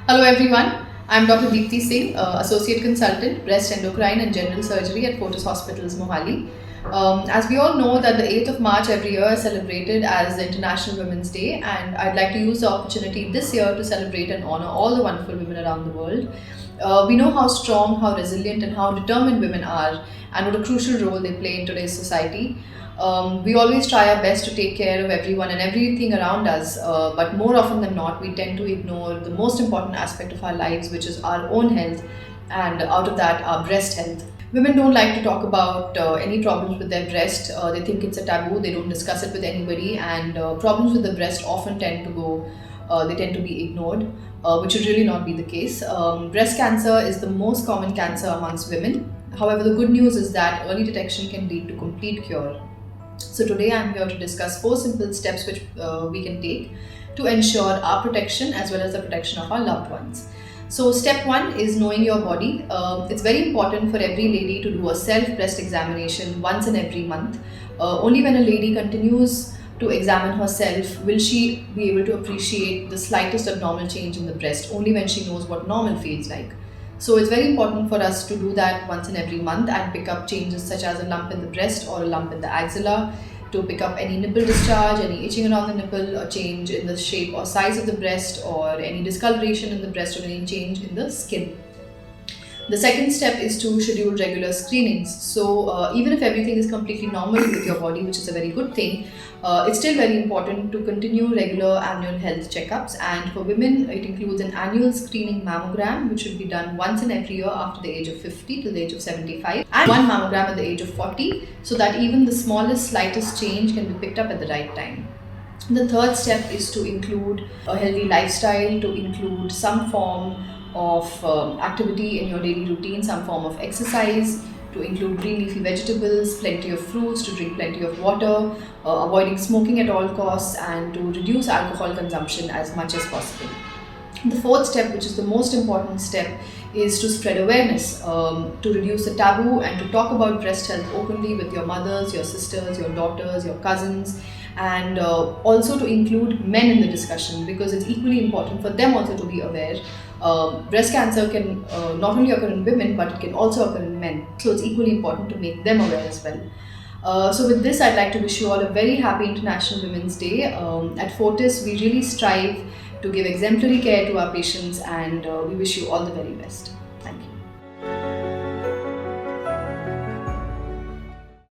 Hello everyone, I'm Dr. Deepti Singh, Associate Consultant, Breast Endocrine and General Surgery at Fortis Hospitals, Mohali. As we all know that the 8th of March every year is celebrated as the International Women's Day, and I'd like to use the opportunity this year to celebrate and honor all the wonderful women around the world. We know how strong, how resilient and how determined women are and what a crucial role they play in today's society. We always try our best to take care of everyone and everything around us, but more often than not, we tend to ignore the most important aspect of our lives, which is our own health, and out of that, our breast health. Women don't like to talk about any problems with their breast. They think it's a taboo. They don't discuss it with anybody, and problems with the breast often tend to go. They tend to be ignored, which should really not be the case. Breast cancer is the most common cancer amongst women. However, the good news is that early detection can lead to complete cure. So today I'm here to discuss four simple steps which we can take to ensure our protection as well as the protection of our loved ones. So step one is knowing your body. It's very important for every lady to do a self breast examination once in every month. Only when a lady continues to examine herself will she be able to appreciate the slightest abnormal change in the breast, only when she knows what normal feels like. So it's very important for us to do that once in every month and pick up changes such as a lump in the breast or a lump in the axilla, to pick up any nipple discharge, any itching around the nipple, a change in the shape or size of the breast, or any discoloration in the breast, or any change in the skin. The second step is to schedule regular screenings. So, even if everything is completely normal with your body, which is a very good thing, it's still very important to continue regular annual health checkups. And for women, it includes an annual screening mammogram, which should be done once in every year after the age of 50 till the age of 75, and one mammogram at the age of 40, so that even the smallest, slightest change can be picked up at the right time. The third step is to include a healthy lifestyle, to include some form of activity in your daily routine, some form of exercise, to include green leafy vegetables, plenty of fruits, to drink plenty of water, avoiding smoking at all costs, and to reduce alcohol consumption as much as possible. The fourth step, which is the most important step, is to spread awareness, to reduce the taboo and to talk about breast health openly with your mothers, your sisters, your daughters, your cousins, and also to include men in the discussion, because it's equally important for them also to be aware. Breast cancer can not only occur in women, but it can also occur in men. So it's equally important to make them aware as well. So with this, I'd like to wish you all a very happy International Women's Day. At Fortis, we really strive to give exemplary care to our patients, and we wish you all the very best.